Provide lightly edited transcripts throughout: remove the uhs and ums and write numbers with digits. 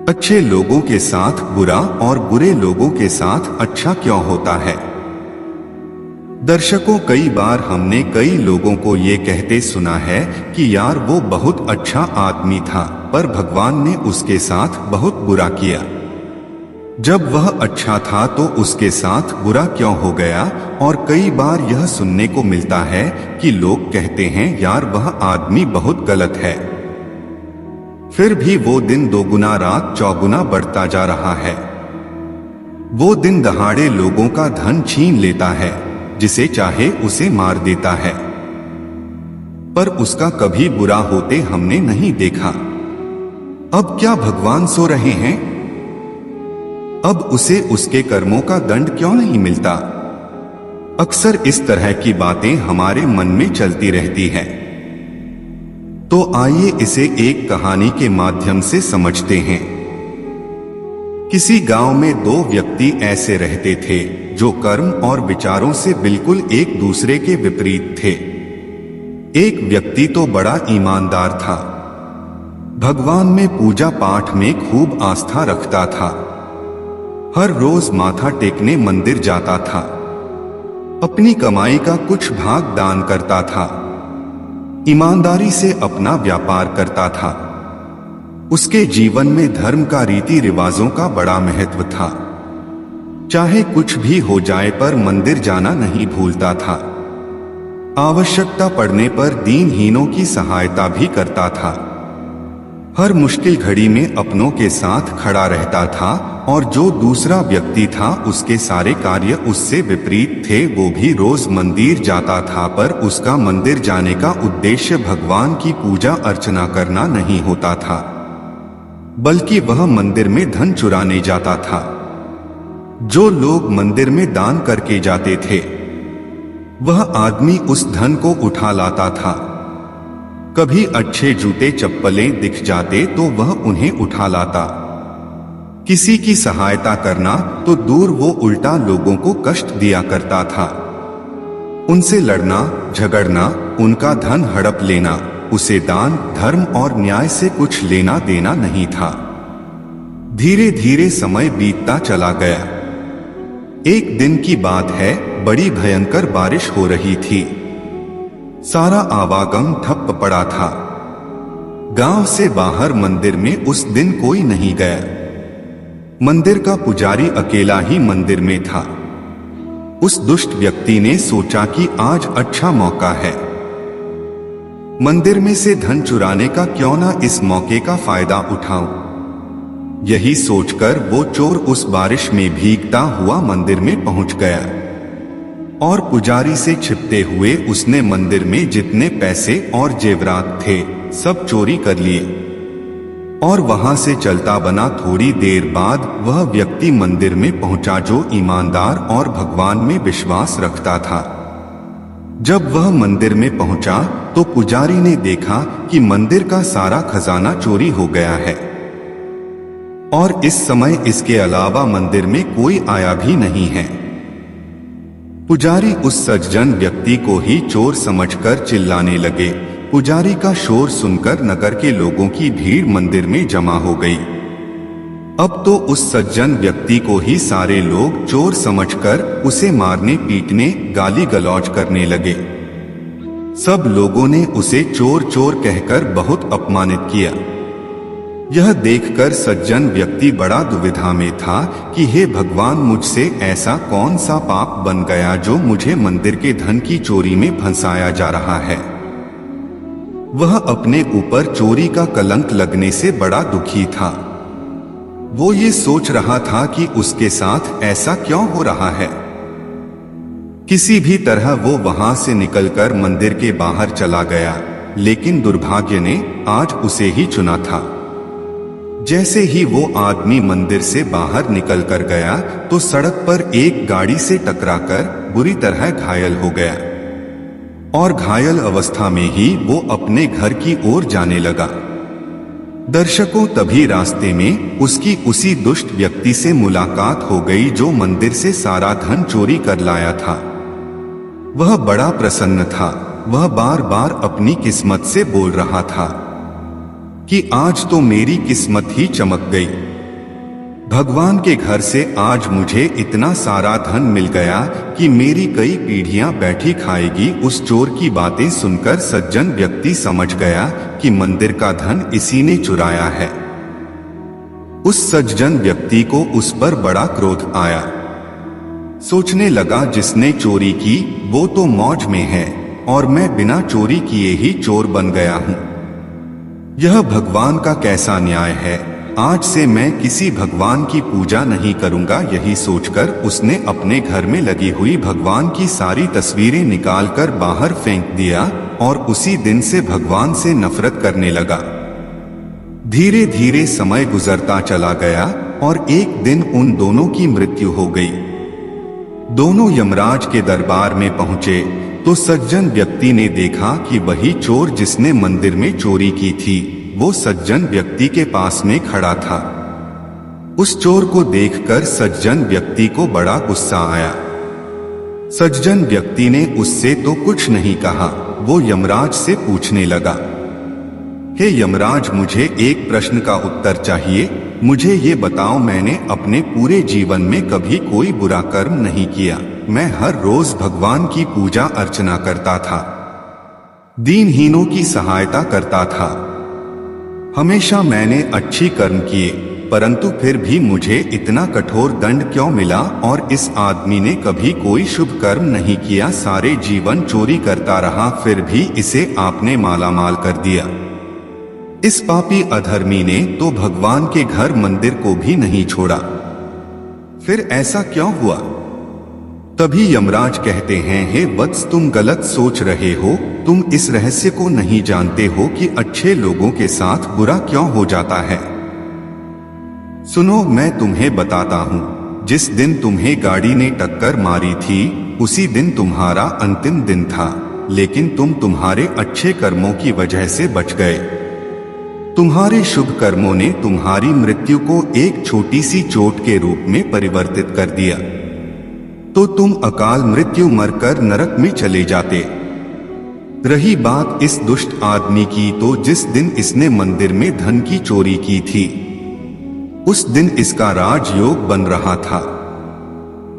अच्छे लोगों के साथ बुरा और बुरे लोगों के साथ अच्छा क्यों होता है? दर्शकों, कई बार हमने कई लोगों को ये कहते सुना है कि यार वो बहुत अच्छा आदमी था, पर भगवान ने उसके साथ बहुत बुरा किया। जब वह अच्छा था तो उसके साथ बुरा क्यों हो गया? और कई बार यह सुनने को मिलता है कि लोग कहते हैं यार वह आदमी बहुत गलत है, फिर भी वो दिन दोगुना रात चौगुना बढ़ता जा रहा है। वो दिन दहाड़े लोगों का धन छीन लेता है, जिसे चाहे उसे मार देता है, पर उसका कभी बुरा होते हमने नहीं देखा। अब क्या भगवान सो रहे हैं? अब उसे उसके कर्मों का दंड क्यों नहीं मिलता? अक्सर इस तरह की बातें हमारे मन में चलती रहती हैं। तो आइए इसे एक कहानी के माध्यम से समझते हैं। किसी गांव में दो व्यक्ति ऐसे रहते थे जो कर्म और विचारों से बिल्कुल एक दूसरे के विपरीत थे। एक व्यक्ति तो बड़ा ईमानदार था, भगवान में पूजा पाठ में खूब आस्था रखता था, हर रोज माथा टेकने मंदिर जाता था, अपनी कमाई का कुछ भाग दान करता था, ईमानदारी से अपना व्यापार करता था। उसके जीवन में धर्म का रीति रिवाजों का बड़ा महत्व था। चाहे कुछ भी हो जाए पर मंदिर जाना नहीं भूलता था। आवश्यकता पड़ने पर दीनहीनों की सहायता भी करता था। हर मुश्किल घड़ी में अपनों के साथ खड़ा रहता था, और जो दूसरा व्यक्ति था उसके सारे कार्य उससे विपरीत थे। वो भी रोज मंदिर जाता था, पर उसका मंदिर जाने का उद्देश्य भगवान की पूजा अर्चना करना नहीं होता था, बल्कि वह मंदिर में धन चुराने जाता था। जो लोग मंदिर में दान करके जाते थे, वह आदमी उस धन को उठा लाता था। कभी अच्छे जूते चप्पलें दिख जाते तो वह उन्हें उठा लाता। किसी की सहायता करना तो दूर, वो उल्टा लोगों को कष्ट दिया करता था। उनसे लड़ना झगड़ना, उनका धन हड़प लेना, उसे दान धर्म और न्याय से कुछ लेना देना नहीं था। धीरे धीरे समय बीतता चला गया। एक दिन की बात है, बड़ी भयंकर बारिश हो रही थी। सारा आवागम ठप पड़ा था। गांव से बाहर मंदिर में उस दिन कोई नहीं गया। मंदिर का पुजारी अकेला ही मंदिर में था। उस दुष्ट व्यक्ति ने सोचा कि आज अच्छा मौका है, मंदिर में से धन चुराने का, क्यों ना इस मौके का फायदा उठाऊं। यही सोचकर वो चोर उस बारिश में भीगता हुआ मंदिर में पहुंच गया, और पुजारी से छिपते हुए उसने मंदिर में जितने पैसे और जेवरात थे सब चोरी कर लिए, और वहां से चलता बना। थोड़ी देर बाद वह व्यक्ति मंदिर में पहुंचा जो ईमानदार और भगवान में विश्वास रखता था। जब वह मंदिर में पहुंचा तो पुजारी ने देखा कि मंदिर का सारा खजाना चोरी हो गया है, और इस समय इसके अलावा मंदिर में कोई आया भी नहीं है। पुजारी उस सज्जन व्यक्ति को ही चोर समझकर चिल्लाने लगे। पुजारी का शोर सुनकर नगर के लोगों की भीड़ मंदिर में जमा हो गई। अब तो उस सज्जन व्यक्ति को ही सारे लोग चोर समझकर उसे मारने पीटने गाली गलौज करने लगे। सब लोगों ने उसे चोर चोर कहकर बहुत अपमानित किया। यह देखकर सज्जन व्यक्ति बड़ा दुविधा में था कि हे भगवान, मुझसे ऐसा कौन सा पाप बन गया जो मुझे मंदिर के धन की चोरी में फंसाया जा रहा है। वह अपने ऊपर चोरी का कलंक लगने से बड़ा दुखी था। वो ये सोच रहा था कि उसके साथ ऐसा क्यों हो रहा है। किसी भी तरह वो वहां से निकलकर मंदिर के बाहर चला गया, लेकिन दुर्भाग्य ने आज उसे ही चुना था। जैसे ही वो आदमी मंदिर से बाहर निकल कर गया तो सड़क पर एक गाड़ी से टकराकर बुरी तरह घायल हो गया, और घायल अवस्था में ही वो अपने घर की ओर जाने लगा। दर्शकों, तभी रास्ते में उसकी उसी दुष्ट व्यक्ति से मुलाकात हो गई जो मंदिर से सारा धन चोरी कर लाया था। वह बड़ा प्रसन्न था। वह बार बार अपनी किस्मत से बोल रहा था कि आज तो मेरी किस्मत ही चमक गई। भगवान के घर से आज मुझे इतना सारा धन मिल गया कि मेरी कई पीढ़ियां बैठी खाएगी। उस चोर की बातें सुनकर सज्जन व्यक्ति समझ गया कि मंदिर का धन इसी ने चुराया है। उस सज्जन व्यक्ति को उस पर बड़ा क्रोध आया। सोचने लगा, जिसने चोरी की वो तो मौज में है और मैं बिना चोरी किए ही चोर बन गया हूं। यह भगवान का कैसा न्याय है। आज से मैं किसी भगवान की पूजा नहीं करूंगा। यही सोचकर उसने अपने घर में लगी हुई भगवान की सारी तस्वीरें निकालकर बाहर फेंक दिया और उसी दिन से भगवान से नफरत करने लगा। धीरे धीरे समय गुजरता चला गया और एक दिन उन दोनों की मृत्यु हो गई। दोनों यमराज के दरबार में पहुंचे तो सज्जन व्यक्ति ने देखा कि वही चोर जिसने मंदिर में चोरी की थी वो सज्जन व्यक्ति के पास में खड़ा था। उस चोर को देखकर सज्जन व्यक्ति को बड़ा गुस्सा आया। सज्जन व्यक्ति ने उससे तो कुछ नहीं कहा। वो यमराज से पूछने लगा, हे यमराज, मुझे एक प्रश्न का उत्तर चाहिए। मुझे ये बताओ, मैंने अपने पूरे जीवन में कभी कोई बुरा कर्म नहीं किया। मैं हर रोज भगवान की पूजा अर्चना करता था, दीनहीनों की सहायता करता था, हमेशा मैंने अच्छी कर्म किए, परंतु फिर भी मुझे इतना कठोर दंड क्यों मिला? और इस आदमी ने कभी कोई शुभ कर्म नहीं किया, सारे जीवन चोरी करता रहा, फिर भी इसे आपने मालामाल कर दिया। इस पापी अधर्मी ने तो भगवान के घर मंदिर को भी नहीं छोड़ा, फिर ऐसा क्यों हुआ? तभी यमराज कहते हैं, हे वत्स, तुम गलत सोच रहे हो। तुम इस रहस्य को नहीं जानते हो कि अच्छे लोगों के साथ बुरा क्यों हो जाता है। सुनो, मैं तुम्हें बताता हूँ। जिस दिन तुम्हें गाड़ी ने टक्कर मारी थी उसी दिन तुम्हारा अंतिम दिन था, लेकिन तुम तुम्हारे अच्छे कर्मों की वजह से बच गए। तुम्हारे शुभ कर्मों ने तुम्हारी मृत्यु को एक छोटी सी चोट के रूप में परिवर्तित कर दिया, तो तुम अकाल मृत्यु मरकर नरक में चले जाते। रही बात इस दुष्ट आदमी की, तो जिस दिन इसने मंदिर में धन की चोरी की थी उस दिन इसका राजयोग बन रहा था।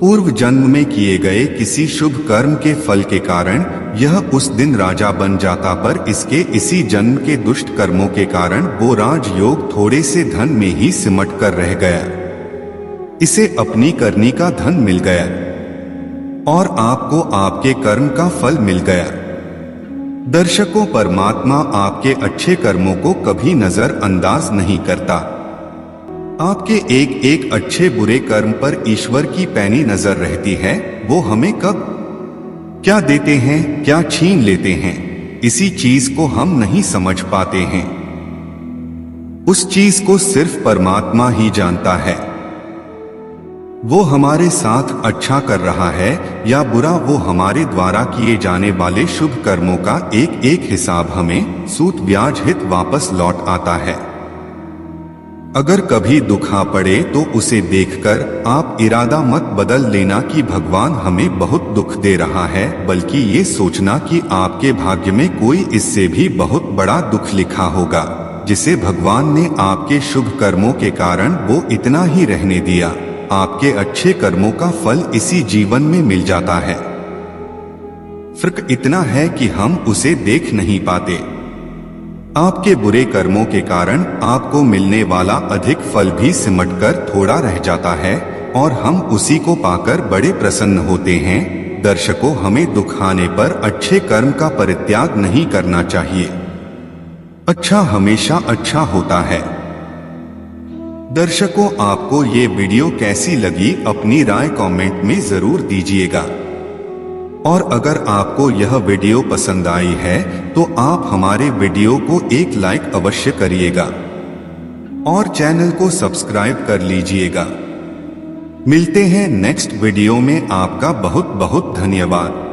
पूर्व जन्म में किए गए किसी शुभ कर्म के फल के कारण यह उस दिन राजा बन जाता, पर इसके इसी जन्म के दुष्ट कर्मों के कारण वो राजयोग थोड़े से धन में ही सिमट कर रह गया। इसे अपनी करनी का धन मिल गया और आपको आपके कर्म का फल मिल गया। दर्शकों, परमात्मा आपके अच्छे कर्मों को कभी नजरअंदाज नहीं करता। आपके एक एक अच्छे बुरे कर्म पर ईश्वर की पैनी नजर रहती है। वो हमें कब क्या देते हैं, क्या छीन लेते हैं, इसी चीज को हम नहीं समझ पाते हैं। उस चीज को सिर्फ परमात्मा ही जानता है। वो हमारे साथ अच्छा कर रहा है या बुरा, वो हमारे द्वारा किए जाने वाले शुभ कर्मों का एक एक हिसाब हमें सूद ब्याज हित वापस लौट आता है। अगर कभी दुख आ पड़े तो उसे देखकर आप इरादा मत बदल लेना कि भगवान हमें बहुत दुख दे रहा है, बल्कि ये सोचना कि आपके भाग्य में कोई इससे भी बहुत बड़ा दुख लिखा होगा, जिसे भगवान ने आपके शुभ कर्मों के कारण वो इतना ही रहने दिया। आपके अच्छे कर्मों का फल इसी जीवन में मिल जाता है। फर्क इतना है कि हम उसे देख नहीं पाते। आपके बुरे कर्मों के कारण आपको मिलने वाला अधिक फल भी सिमटकर थोड़ा रह जाता है और हम उसी को पाकर बड़े प्रसन्न होते हैं। दर्शकों, हमें दुख आने पर अच्छे कर्म का परित्याग नहीं करना चाहिए। अच्छा हमेशा अच्छा होता है। दर्शकों, आपको ये वीडियो कैसी लगी अपनी राय कमेंट में जरूर दीजिएगा। और अगर आपको यह वीडियो पसंद आई है तो आप हमारे वीडियो को एक लाइक अवश्य करिएगा और चैनल को सब्सक्राइब कर लीजिएगा। मिलते हैं नेक्स्ट वीडियो में। आपका बहुत बहुत धन्यवाद।